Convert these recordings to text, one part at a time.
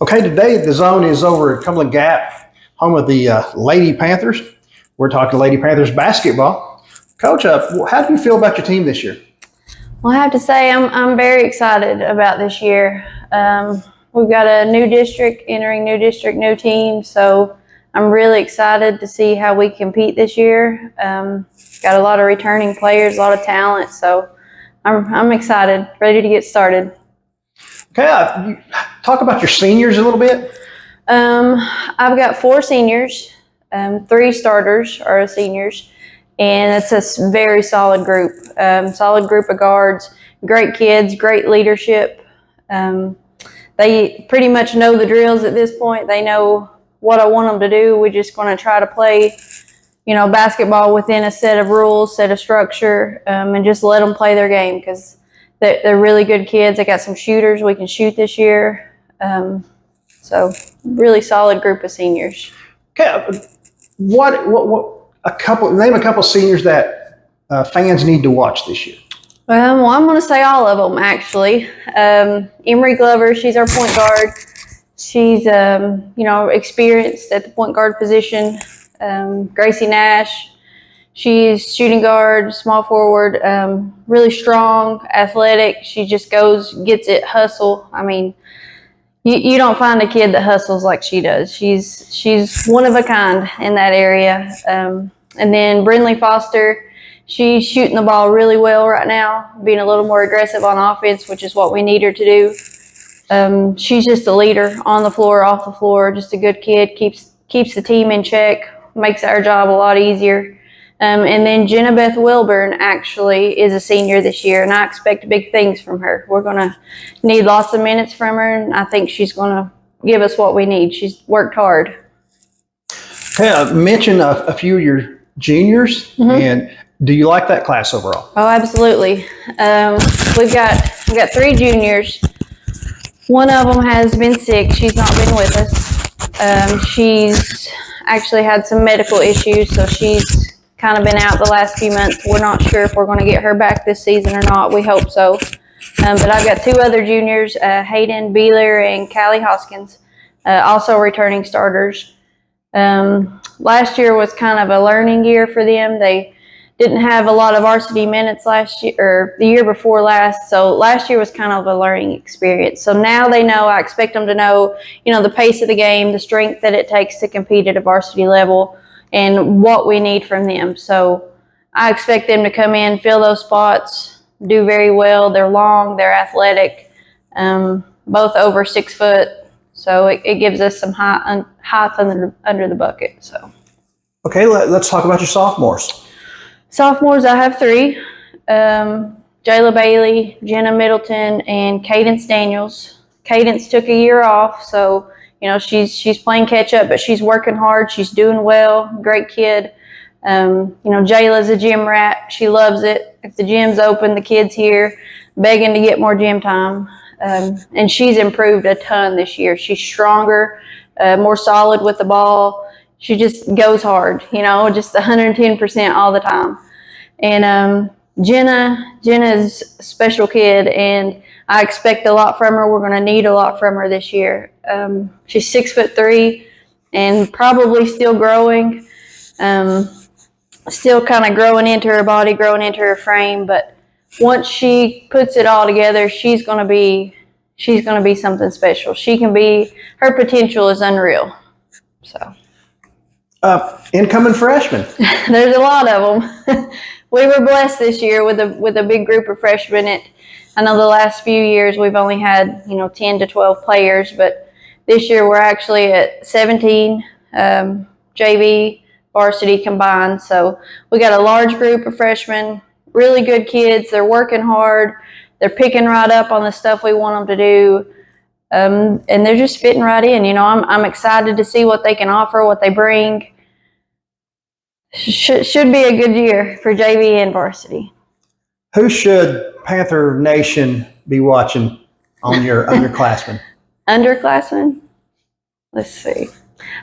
Okay, today the zone is over at Cumberland Gap, home of the Lady Panthers. We're talking Lady Panthers basketball. Coach, how do you feel about your team this year? Well, I have to say I'm very excited about this year. We've got a new district, new team, so I'm really excited to see how we compete this year. Got a lot of returning players, a lot of talent, so I'm excited, ready to get started. Okay, talk about your seniors a little bit. I've got 4 seniors, 3 starters are seniors, and it's a very solid group. Solid group of guards, great kids, great leadership. They pretty much know the drills at this point. They know what I want them to do. We're just going to try to play, basketball within a set of rules, set of structure, and just let them play their game because they're really good kids. I got some shooters we can shoot this year. So really solid group of seniors. Okay, name a couple seniors that fans need to watch this year. Well, I'm going to say all of them, actually. Emery Glover, she's our point guard. She's, experienced at the point guard position. Gracie Nash, she's shooting guard, small forward, really strong, athletic. She just gets it, hustle. I mean, you don't find a kid that hustles like she does. She's one of a kind in that area. And then Brindley Foster, she's shooting the ball really well right now, being a little more aggressive on offense, which is what we need her to do. She's just a leader on the floor, off the floor, just a good kid, keeps the team in check, makes our job a lot easier. And then Jenna Beth Wilburn actually is a senior this year, and I expect big things from her. We're going to need lots of minutes from her, and I think she's going to give us what we need. She's worked hard. Okay, I mentioned a few of your juniors, and do you like that class overall? Oh, absolutely. We've got 3 juniors. One of them has been sick. She's not been with us. She's actually had some medical issues, so she's kind of been out the last few months. We're not sure if we're going to get her back this season or not. We hope so. But I've got 2 other juniors, Hayden Beeler and Callie Hoskins, also returning starters. Last year was kind of a learning year for them. They didn't have a lot of varsity minutes last year, or the year before last. So last year was kind of a learning experience. So now they know, I expect them to know, the pace of the game, the strength that it takes to compete at a varsity level, and what we need from them. So I expect them to come in, fill those spots, do very well. They're long, they're athletic, both over 6 foot. So it gives us some height under the bucket. So. Okay, let's talk about your sophomores. Sophomores, I have 3. Jayla Bailey, Jenna Middleton, and Cadence Daniels. Cadence took a year off, so she's playing catch up, but she's working hard. She's doing well. Great kid. Jayla's a gym rat. She loves it. If the gym's open, the kid's here begging to get more gym time. And she's improved a ton this year. She's stronger, more solid with the ball. She just goes hard, just 110% all the time. And Jenna's a special kid, and I expect a lot from her. We're going to need a lot from her this year. She's 6'3" and probably still growing, still kind of growing into her body, growing into her frame. But once she puts it all together, she's going to be something special. Her potential is unreal. So. Incoming freshmen. There's a lot of them. We were blessed this year with a big group of freshmen. I know the last few years we've only had 10 to 12 players, but this year we're actually at 17 JV, varsity combined. So we got a large group of freshmen, really good kids. They're working hard. They're picking right up on the stuff we want them to do. And they're just fitting right in. I'm excited to see what they can offer, what they bring. Should be a good year for JV and varsity. Who should Panther Nation be watching on your underclassmen? Underclassmen? Let's see.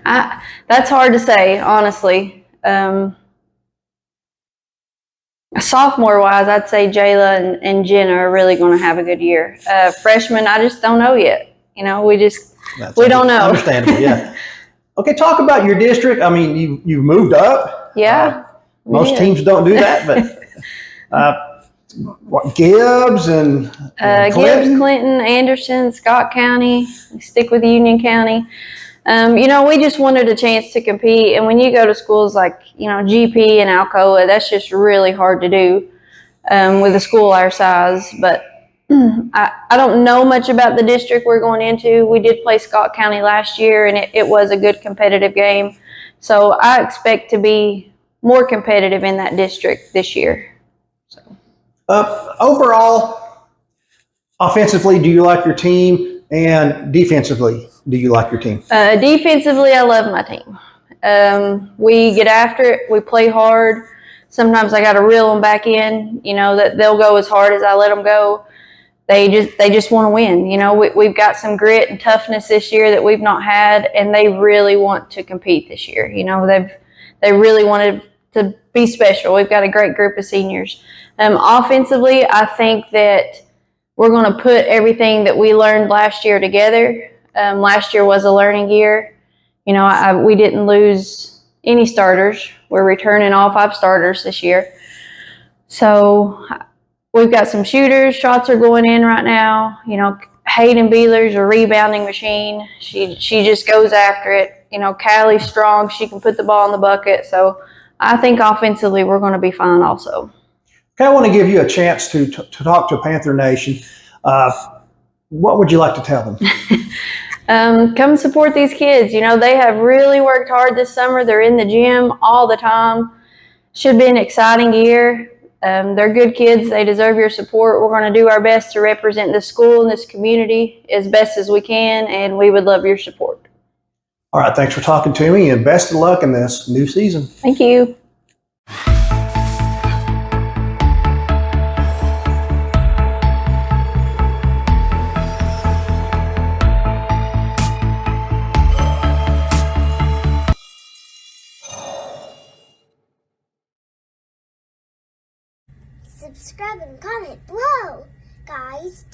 That's hard to say, honestly. Sophomore-wise, I'd say Jayla and Jenna are really going to have a good year. Freshmen, I just don't know yet. We don't know. Understandable, yeah. Okay, talk about your district. I mean, you've moved up. Yeah. Most teams don't do that, but what, Gibbs and Gibbs, Clinton, Anderson, Scott County. We stick with Union County. We just wanted a chance to compete. And when you go to schools like, GP and Alcoa, that's just really hard to do with a school our size. But I don't know much about the district we're going into. We did play Scott County last year, and it was a good competitive game. So I expect to be more competitive in that district this year. So. Overall, offensively, do you like your team? And defensively, do you like your team? Defensively, I love my team. We get after it. We play hard. Sometimes I got to reel them back in, that they'll go as hard as I let them go. They just want to win. We've got some grit and toughness this year that we've not had, and they really want to compete this year. They really wanted to be special. We've got a great group of seniors. Offensively, I think that we're going to put everything that we learned last year together. Last year was a learning year. We didn't lose any starters. We're returning all 5 starters this year. So we've got some shooters. Shots are going in right now. Hayden Beeler's a rebounding machine. She just goes after it. Callie's strong. She can put the ball in the bucket. So I think offensively we're going to be fine also. Okay, I want to give you a chance to talk to Panther Nation. What would you like to tell them? Come support these kids. They have really worked hard this summer. They're in the gym all the time. Should be an exciting year. They're good kids. They deserve your support. We're going to do our best to represent this school and this community as best as we can, and we would love your support. All right, thanks for talking to me, and best of luck in this new season. Thank you. Subscribe and comment below, guys.